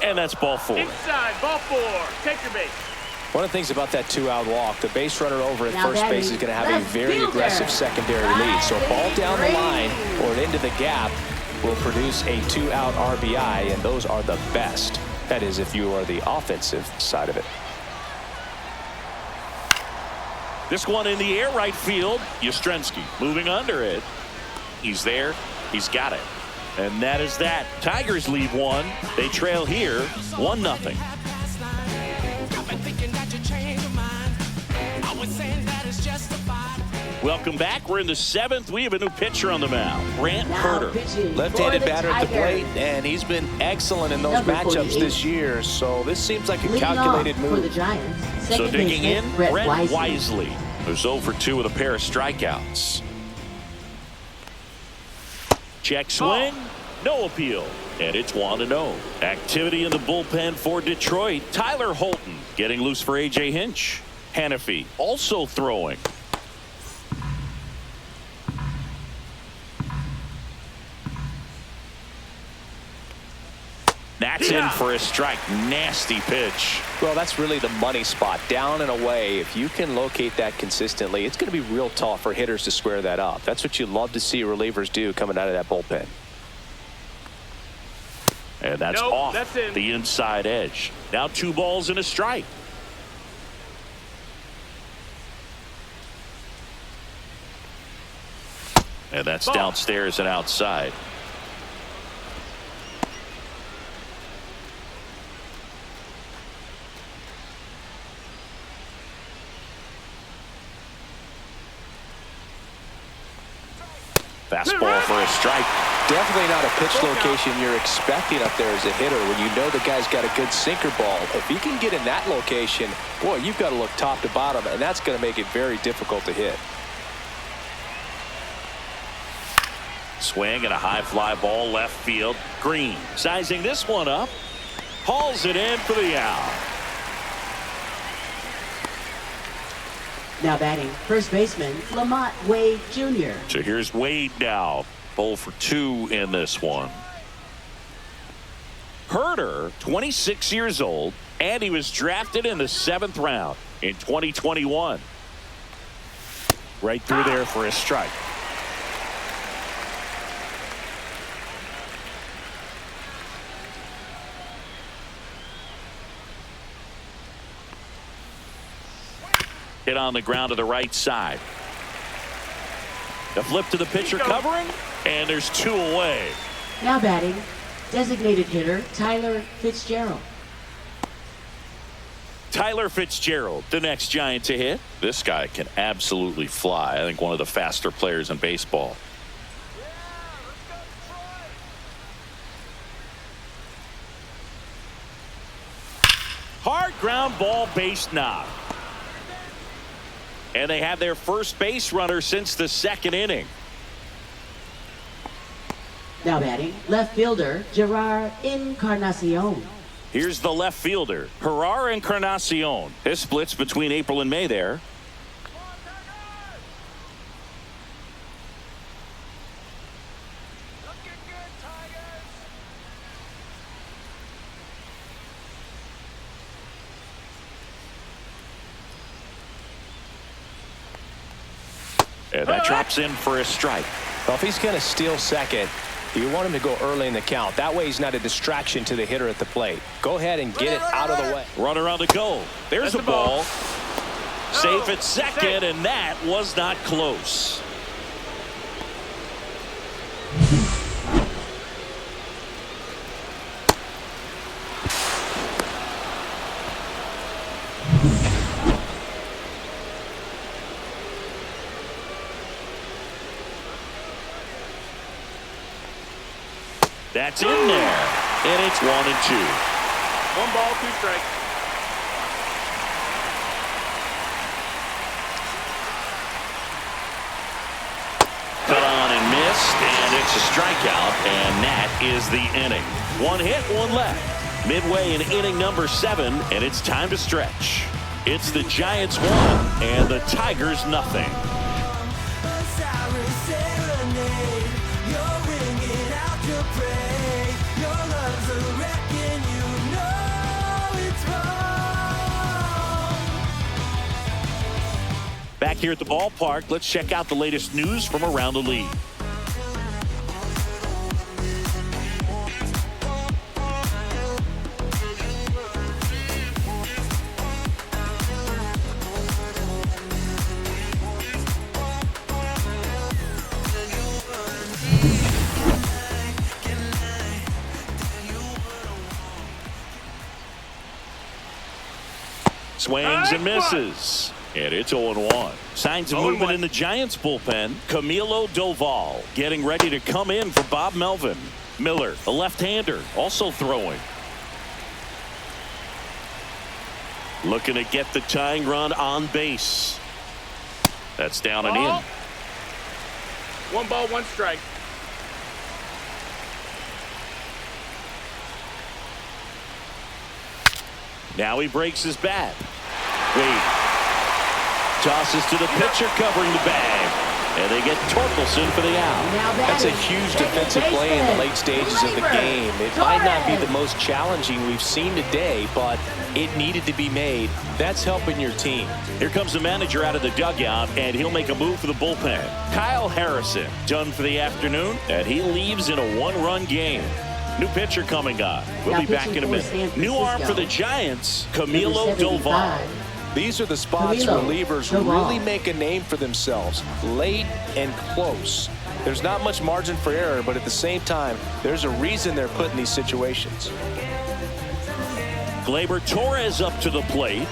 And that's ball 4. Inside, ball 4. Take your base. One of the things about that 2-out walk, the base runner over at Now first base is going to have a very fielder. aggressive secondary lead. So a ball down the line or into the gap will produce a 2-out RBI, and those are the best. That is, if you are the offensive side of it. This one in the air, right field. Yastrzemski moving under it. He's there. He's got it. And that is that. Tigers lead 1. They trail here 1-0. Welcome back. We're in the 7th. We have a new pitcher on the mound. Brant Herter. Left-handed batter at the plate, and he's been excellent in those Number matchups 48. this year. So this seems like a Leading calculated off for the move. Giants. So Second digging baseman, in, Brett Brett Wisely. Wisely, who's 0 for 2 with a pair of strikeouts. Check swing. No appeal. And it's 1-0. Activity in the bullpen for Detroit. Tyler Holton getting loose for A.J. Hinch. Hannafy also throwing. That's That's in for a strike. Nasty pitch. Well, that's really the money spot. Down and away. If you can locate that consistently, it's going to be real tough for hitters to square that up. That's what you love to see relievers do coming out of that bullpen. And that's off the inside edge. Now 2 balls and a strike. And that's downstairs and outside. Fastball for a strike. Definitely not a pitch location you're expecting up there as a hitter when you know the guy's got a good sinker ball. If he can get in that location, boy, you've got to look top to bottom, and that's going to make it very difficult to hit. Swing and a high fly ball left field. Green sizing this one up. Hauls it in for the out. Now batting, first baseman Lamont Wade Jr. So here's Wade now. 0 for 2 in this one. Herder, 26 years old, and he was drafted in the 7th round in 2021. Right through there for a strike. Hit on the ground to the right side. The flip to the pitcher covering, and there's 2 away. Now batting, designated hitter Tyler Fitzgerald. Tyler Fitzgerald, the next Giant to hit. This guy can absolutely fly. I think one of the faster players in baseball. Hard ground ball, base knock. And they have their first base runner since the 2nd inning. Now batting, left fielder Gerard Encarnacion. Here's the left fielder, Gerard Encarnacion. This splits between April and May there. And that drops in for a strike. Well, if he's going to steal second, you want him to go early in the count. That way he's not a distraction to the hitter at the plate. Go ahead and get it out of the way. Runner on the go. There's a ball. Safe at second, and that was not close. That's in there, and it's 1 and 2. 1 ball, 2 strikes. Cut on and missed, and it's a strikeout, and that is the inning. 1 hit, 1 left. Midway in inning number 7, and it's time to stretch. It's the Giants 1 and the Tigers nothing. Back here at the ballpark, let's check out the latest news from around the league. Swings and misses. And it's 0-1. Signs of movement in the Giants bullpen. Camilo Doval getting ready to come in for Bob Melvin. Miller, the left-hander, also throwing. Looking to get the tying run on base. That's down and in. 1 ball, 1 strike. Now he breaks his bat. Wade tosses to the pitcher covering the bag. And they get Torkelson for the out. That's a huge defensive play in the late stages of the game. It might not be the most challenging we've seen today, but it needed to be made. That's helping your team. Here comes the manager out of the dugout, and he'll make a move for the bullpen. Kyle Harrison done for the afternoon, and he leaves in a one-run game. New pitcher coming up. We'll be back in a minute. New arm for the Giants, Camilo Doval. These are the spots relievers really make a name for themselves, late and close. There's not much margin for error, but at the same time, there's a reason they're put in these situations. Gleyber Torres up to the plate.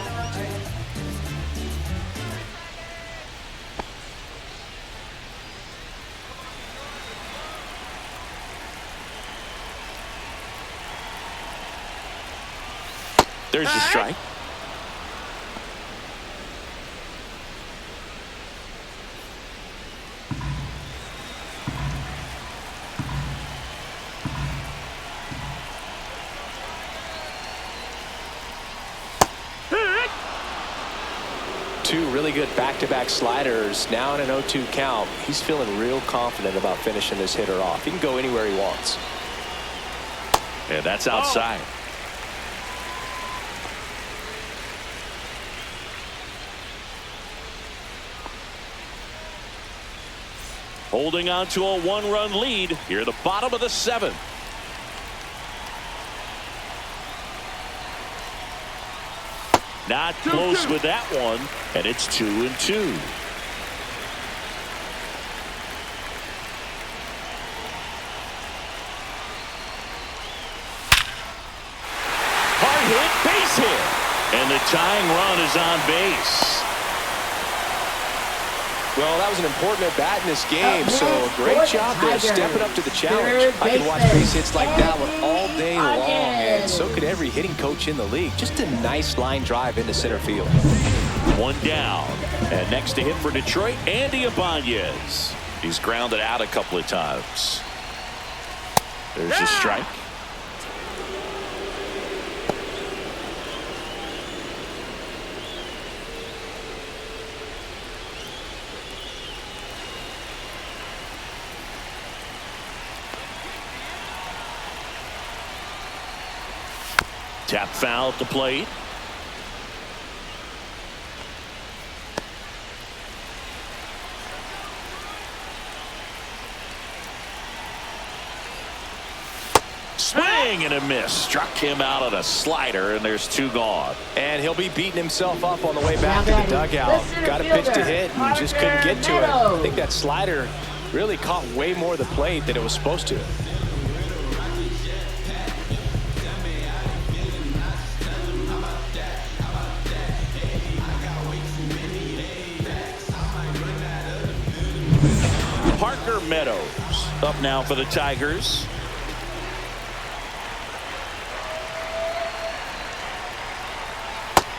There's the strike. Two really good back-to-back sliders. Now in an 0-2 count. He's feeling real confident about finishing this hitter off. He can go anywhere he wants. Yeah, that's outside. Holding on to a one-run lead here at the bottom of the seventh. Not close with that one, and it's 2-2. Hard hit, base hit, and the tying run is on base. Well, that was an important at-bat in this game, so great job there stepping up to the challenge. I can watch base hits like that one all day long, and so could every hitting coach in the league. Just a nice line drive into center field. One down, and next to hit for Detroit, Andy Ibanez. He's grounded out a couple of times. There's a strike. Tap foul at the plate. Swing and a miss. Struck him out on a slider, and there's two gone. And he'll be beating himself up on the way back to the dugout. Got a pitch to hit and just couldn't get to it. I think that slider really caught way more of the plate than it was supposed to. Parker Meadows up now for the Tigers.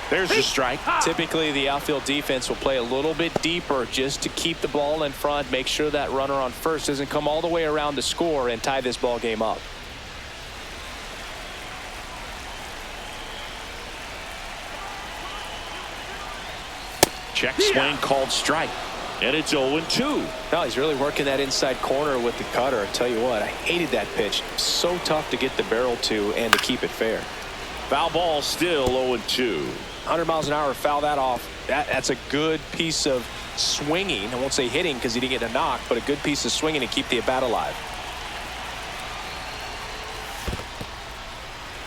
There's the strike. Typically, the outfield defense will play a little bit deeper just to keep the ball in front, make sure that runner on first doesn't come all the way around to score and tie this ball game up. Check swing called strike. And it's 0-2. No, he's really working that inside corner with the cutter. I tell you what, I hated that pitch. So tough to get the barrel to and to keep it fair. Foul ball still 0-2. 100 miles an hour, foul that off. That's a good piece of swinging. I won't say hitting because he didn't get a knock, but a good piece of swinging to keep the at-bat alive.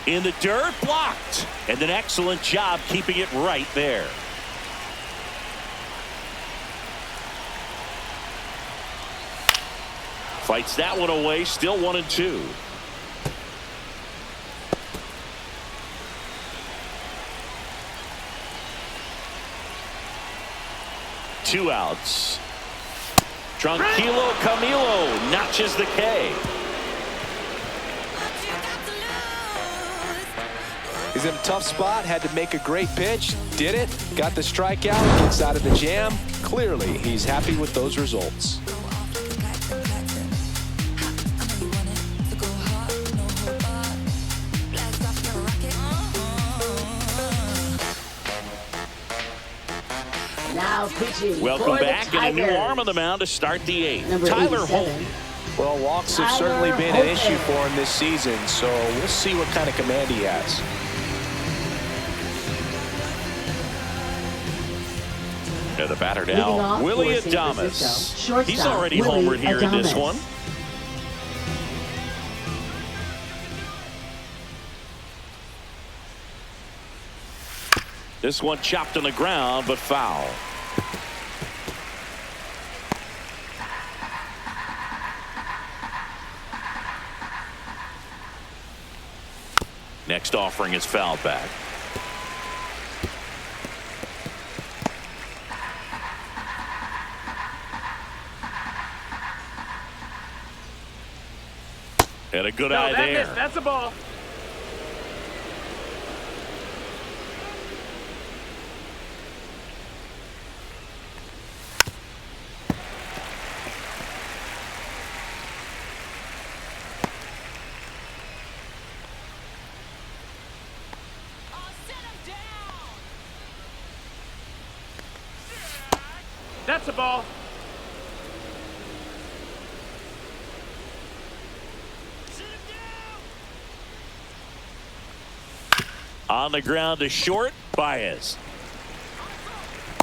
In the dirt, blocked. And an excellent job keeping it right there. Fights that one away, still 1-2. Two outs. Tranquilo Camilo notches the K. He's in a tough spot, had to make a great pitch, did it, got the strikeout, gets out of the jam. Clearly, he's happy with those results. Now pitching Welcome for the back, and a new Tigers. arm on the mound to start the 8th. Number Tyler 87. Holt. Well, walks have certainly been an issue for him this season, so we'll see what kind of command he has. And the batter Leading now, off Willie for San Adames. Francisco, shortstop, He's already Willie homered here in this Adames. one. This one chopped on the ground, but foul. Next offering is fouled back. And a good eye that there. missed. That's a ball. That's a ball. On the ground to short, Baez.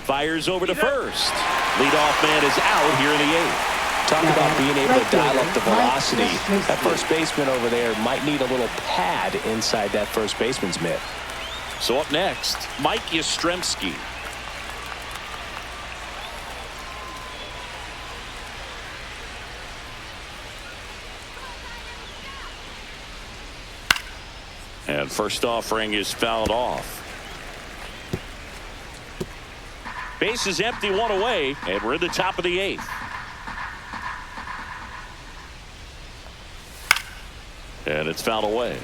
Fires over to first. Leadoff man is out here in the 8th. Talk about being able to dial up the velocity. That first baseman over there might need a little pad inside that first baseman's mitt. So up next, Mike Yastrzemski. And first offering is fouled off. Base is empty, one away, and we're in the top of the 8th. And it's fouled away.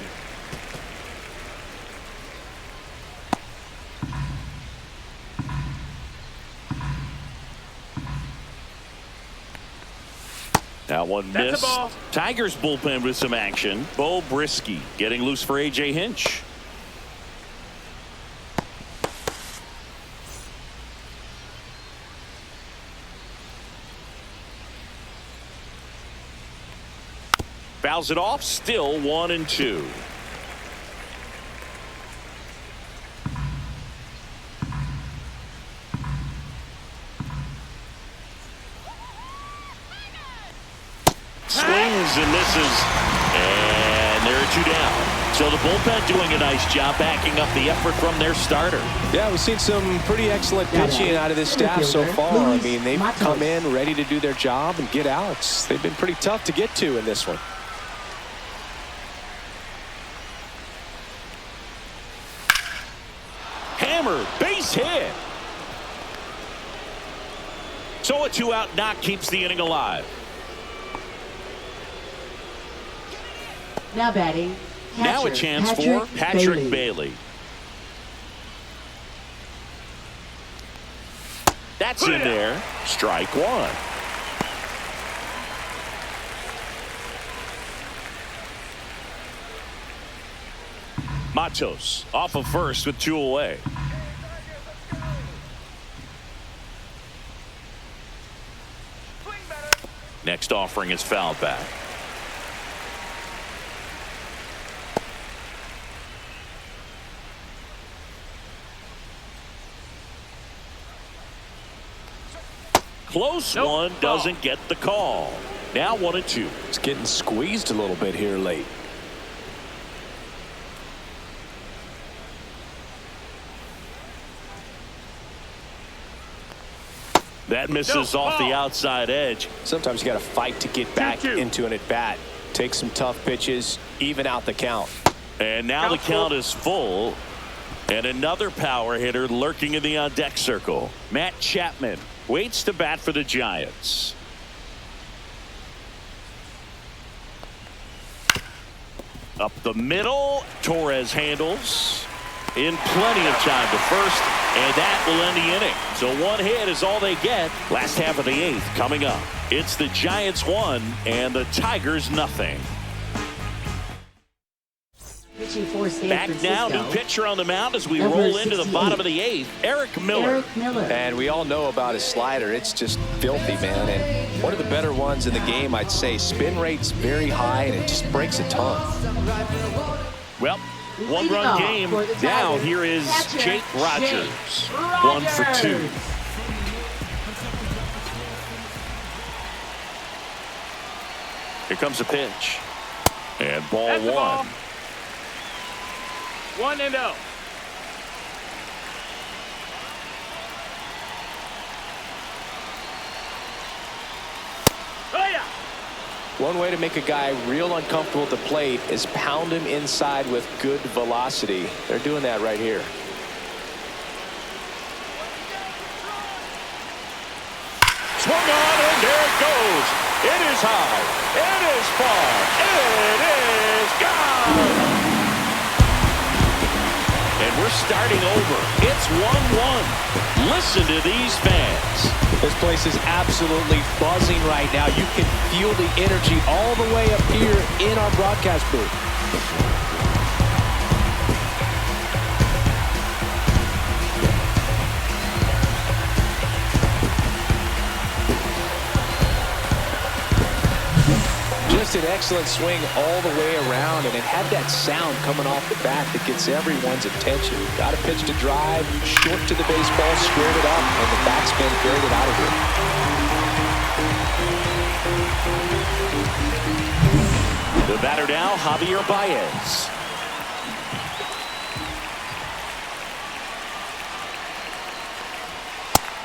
That one That's missed. a ball. Tigers bullpen with some action. Bo Brisky getting loose for A.J. Hinch. Fouls it off. Still 1-2. Swings and misses, and there are 2 down. So the bullpen doing a nice job backing up the effort from their starter. Yeah, we've seen some pretty excellent pitching out of this staff so far. I mean, they've come in ready to do their job and get outs. They've been pretty tough to get to in this one. Hammer, base hit. So a 2-out knock keeps the inning alive. Now batting. Now a chance for Patrick Bailey. That's in there. Strike 1. Matos off of first with 2 away. Next offering is fouled back. Close one, doesn't get the call. Now 1-2. It's getting squeezed a little bit here late. That misses off the outside edge. Sometimes you got to fight to get back into an at-bat. Take some tough pitches, even out the count. And now the count is full. And another power hitter lurking in the on-deck circle. Matt Chapman waits to bat for the Giants. Up the middle, Torres handles in plenty of time to first, and that will end the inning. So 1 hit is all they get. Last half of the 8th coming up. It's the Giants 1 and the Tigers nothing. pitching for San Back now, Francisco. new pitcher on the mound as we Number roll into the 68. bottom of the 8th, Eric Miller. Eric Miller. And we all know about his slider. It's just filthy, man. And one of the better ones in the game, I'd say. Spin rate's very high, and it just breaks a ton. Well, one-run game now. Here is Jake Rogers. 1 for 2. Here comes a pitch. And ball That's the ball. 1. 1-0. Oh yeah. One way to make a guy real uncomfortable at the plate is pound him inside with good velocity. They're doing that right here. Swung on, and there it goes. It is high. It is far. It is gone. And we're starting over. It's 1-1. Listen to these fans. This place is absolutely buzzing right now. You can feel the energy all the way up here in our broadcast booth. Just an excellent swing all the way around, and it had that sound coming off the bat that gets everyone's attention. Got a pitch to drive, short to the baseball, squared it up, and the batsman carried it out of here. The batter now, Javier Baez.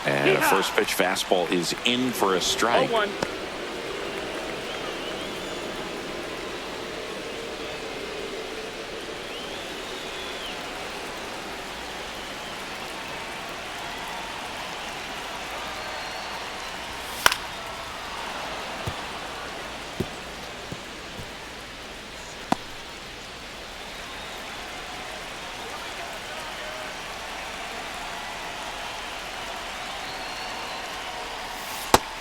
And a first pitch fastball is in for a strike. 0-1.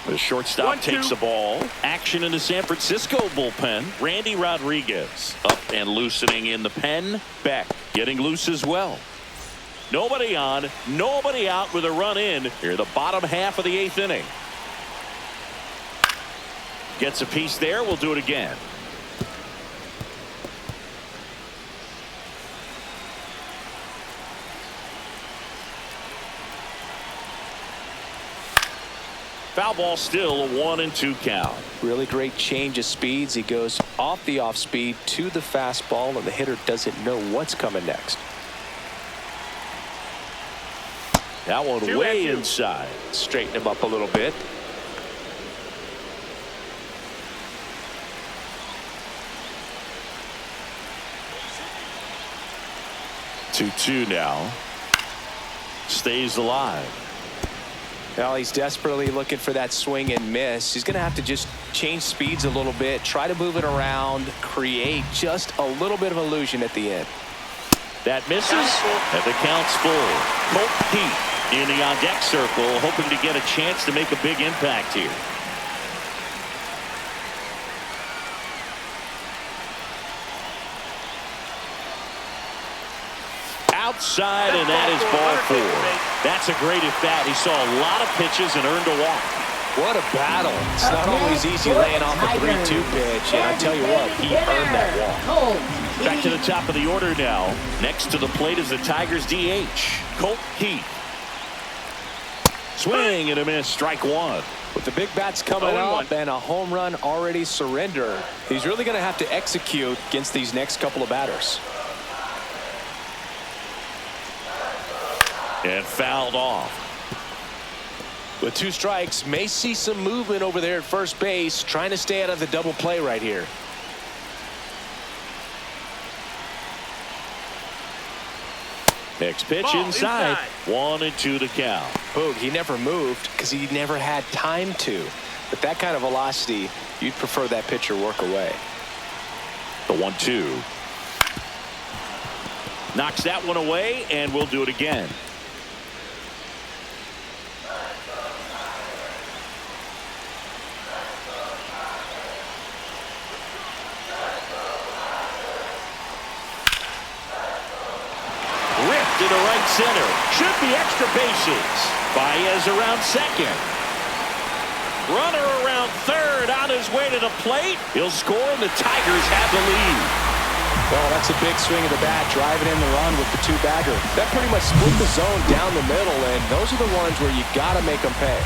The shortstop takes the ball. Action in the San Francisco bullpen. Randy Rodriguez up and loosening in the pen. Beck getting loose as well. Nobody on, nobody out with a run in. Here, the bottom half of the 8th inning. Gets a piece there. We'll do it again. Foul ball, still a 1-2 count. Really great change of speeds. He goes off the off speed to the fastball, and the hitter doesn't know what's coming next. That one way inside. Straighten him up a little bit. Two now. Stays alive. Well, he's desperately looking for that swing and miss. He's going to have to just change speeds a little bit, try to move it around, create just a little bit of illusion at the end. That misses, and the count's full. Colt Pete in the on-deck circle, hoping to get a chance to make a big impact here. Outside, and that is ball 4. That's a great at bat. He saw a lot of pitches and earned a walk. What a battle. It's not always easy laying off a 3-2 pitch, and I tell you what, he earned that walk. Back to the top of the order now. Next to the plate is the Tigers DH, Colt Keith. Swing and a miss, strike 1. With the big bats coming up and a home run already surrendered, he's really going to have to execute against these next couple of batters. And fouled off. With 2 strikes, may see some movement over there at first base, trying to stay out of the double play right here. Next pitch inside. 1-2 to count. Boog, he never moved because he never had time to. But that kind of velocity, you'd prefer that pitcher work away. The 1-2. Knocks that one away, and we'll do it again. to right center. Should be extra bases. Baez around second. Runner around third on his way to the plate. He'll score, and the Tigers have the lead. Well, that's a big swing of the bat, driving in the run with the two-bagger. That pretty much split the zone down the middle, and those are the ones where you got to make them pay.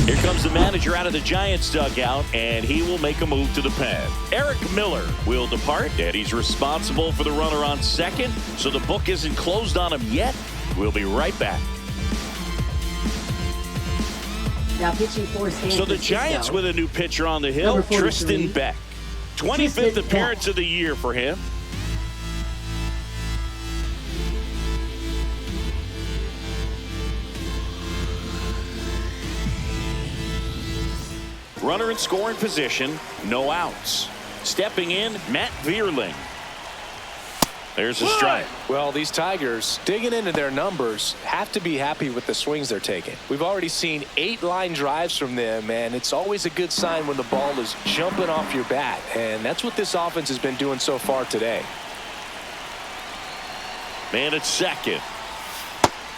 Here comes the manager out of the Giants dugout, and he will make a move to the pen. Eric Miller will depart, and he's responsible for the runner on second, so the book isn't closed on him yet. We'll be right back. Now pitching for San So the Francisco. Giants with a new pitcher on the hill, Number 43, Tristan Beck. 25th Tristan appearance Beck. of the year for him. Runner in scoring position, no outs. Stepping in, Matt Vierling. There's a strike. Well, these Tigers, digging into their numbers, have to be happy with the swings they're taking. We've already seen 8 line drives from them, and it's always a good sign when the ball is jumping off your bat, and that's what this offense has been doing so far today. Man at second.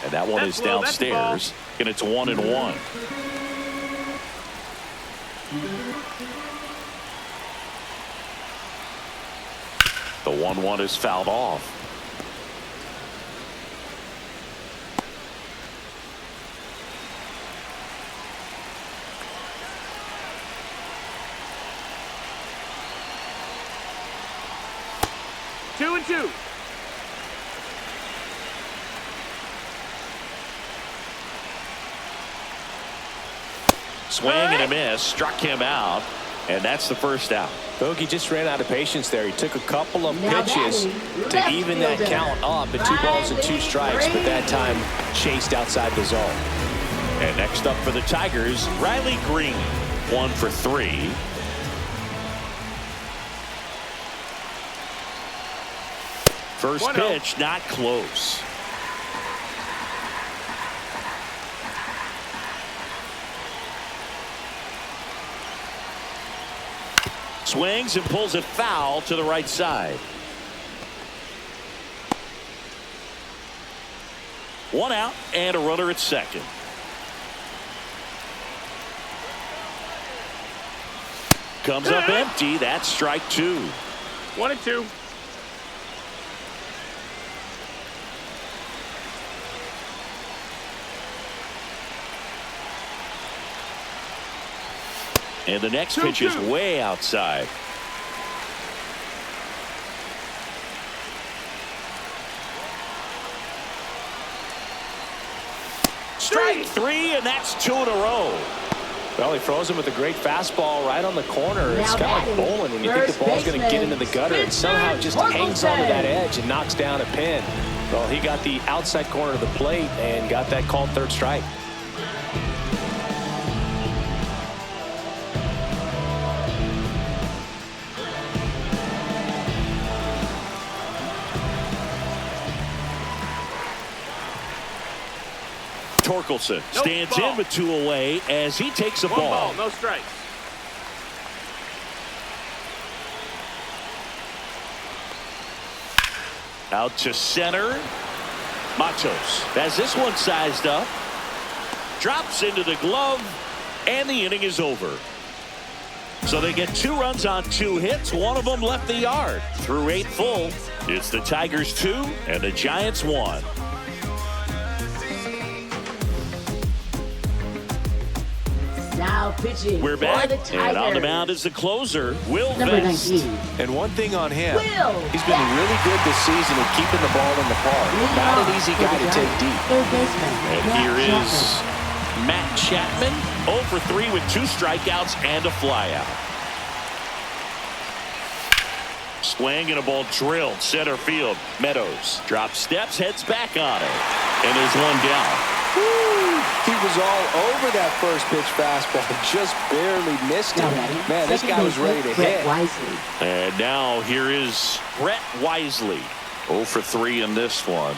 And that one That's is low, that's downstairs, and it's 1-1. The 1-1 is fouled off. Two and two. Swing and a miss, struck him out, and that's the first out. Bogey just ran out of patience there. He took a couple of Now pitches batting, to left even that fielder, count up at 2 balls and 2 strikes, but that time chased outside the zone. And next up for the Tigers, Riley Green, 1 for 3. First 1-0. pitch, not close. Swings and pulls it foul to the right side. 1 out and a runner at second. Comes up empty. That's strike 2. 1 and 2. And the next pitch is way outside. Strike 3, and that's 2 in a row. Well, he froze him with a great fastball right on the corner. It's kind of like bowling when you think the ball's going to get into the gutter, and somehow it just hangs onto that edge and knocks down a pin. Well, he got the outside corner of the plate and got that called third strike. Torkelson stands ball. in with 2 away as he takes a 1 ball, no strikes. Out to center. Matos has this one sized up. Drops into the glove, and the inning is over. So they get 2 runs on 2 hits. One of them left the yard. Through 8 full, it's the Tigers 2 and the Giants 1. Now pitching We're for back, the Tigers. and on the mound is the closer, Will Number Vest. 19. And one thing on him, Will he's been really good this season at keeping the ball in the park. Not an easy guy to take deep. Third baseman. And Matt here Chapman. is Matt Chapman, 0 for 3 with 2 strikeouts and a flyout. Swing and a ball drilled center field. Meadows drops steps, heads back on it, and there's 1 down. Woo! He was all over that first pitch fastball, just barely missed Now him. batting, Man, this second guy was baseman, ready to Brett hit. Wisely. And now here is Brett Wisely, 0 for 3 in this one.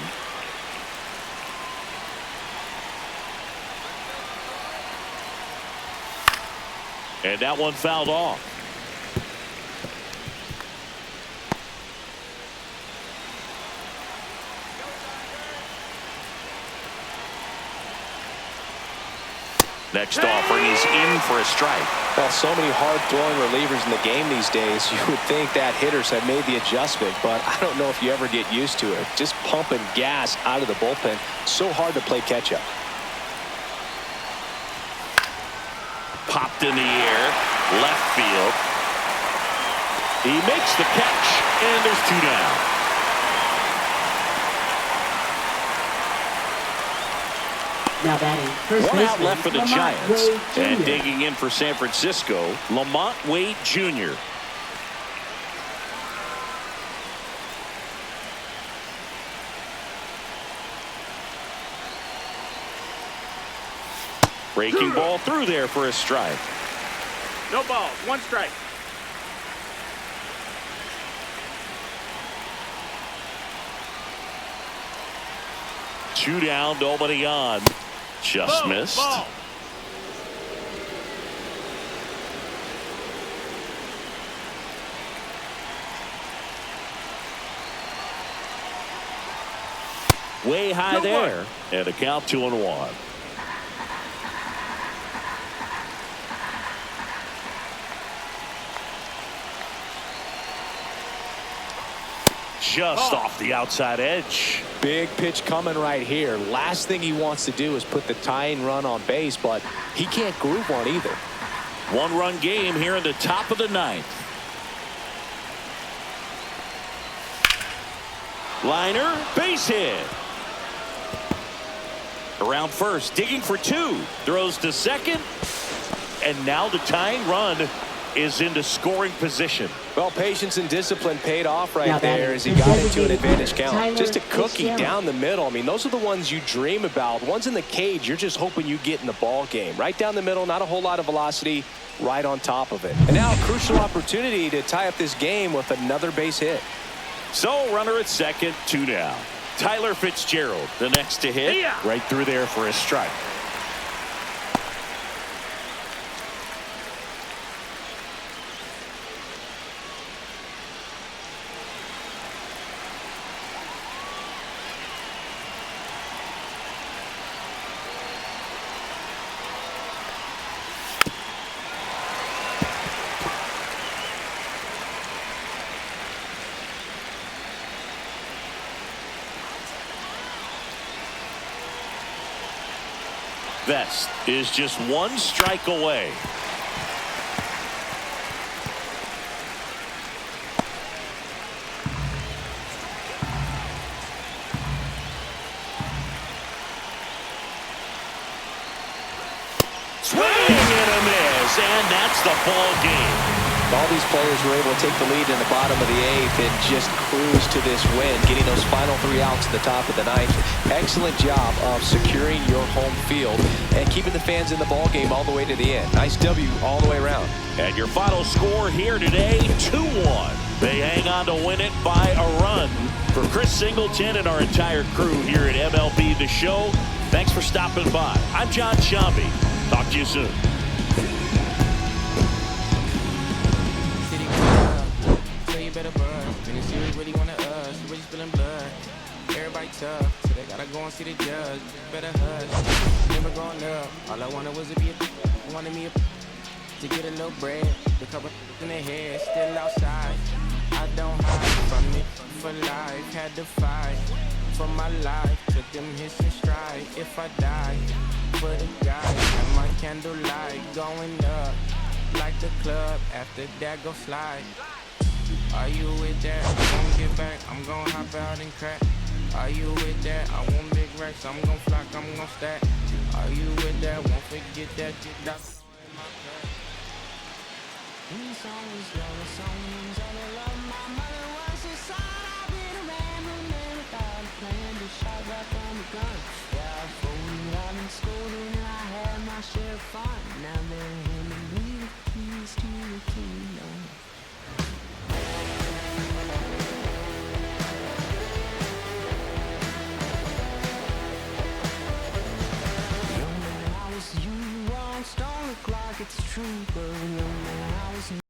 And that one fouled off. Next offering is in for a strike. Well, so many hard-throwing relievers in the game these days, you would think that hitters have made the adjustment, but I don't know if you ever get used to it. Just pumping gas out of the bullpen. So hard to play catch-up. Popped in the air, left field. He makes the catch, and there's 2 down. Now batting first One out baseman, left for the Lamont Giants. Wade Jr. And digging in for San Francisco, Lamont Wade Jr. Breaking ball through there for a strike. No balls. 1 strike. Two down, nobody on. Just Ball, missed. ball. Way high Good there. one. And a count 2-1. Just off the outside edge. Big pitch coming right here. Last thing he wants to do is put the tying run on base, but he can't groove one either. 1-run game here in the top of the 9th. Liner, base hit. Around first, digging for 2. Throws to second. And now the tying run is into scoring position. Well, patience and discipline paid off right Now there batting as he the got into an designated advantage hitter, count. Tyler Just a cookie Fitzgerald. down the middle. I mean, those are the ones you dream about. Ones in the cage, you're just hoping you get in the ball game. Right down the middle, not a whole lot of velocity, right on top of it. And now a crucial opportunity to tie up this game with another base hit. So runner at second, 2 down. Tyler Fitzgerald, the next to hit. Yeah. Right through there for a strike. Vest is just 1 strike away. Swing and a miss, and that's the ball game. All these players were able to take the lead in the bottom of the 8th and just cruise to this win, getting those final 3 outs at the top of the 9th. Excellent job of securing your home field and keeping the fans in the ball game all the way to the end. Nice W all the way around. And your final score here today, 2-1. They hang on to win it by a run. For Chris Singleton and our entire crew here at MLB The Show, thanks for stopping by. I'm John Shambi. Talk to you soon. Better buzz. In the series, really wanted us. Really spilling blood. Everybody tough, so they gotta go and see the judge. Better hush. Never growing up. All I wanted was to be a. Wanted me to get a little bread. The couple in their head, still outside. I don't hide from it for life. Had to fight for my life. Took them hits and stride. If I die for the guys, and my candlelight going up like the club. After that, go slide. Are you with that? I won't get back, I'm gon' hop out and crack. Are you with that? I want big racks, I'm gon' flock, I'm gon' stack. Are you with that? Won't forget that shit that's in my cup. These songs, love songs, all the love my mother was inside.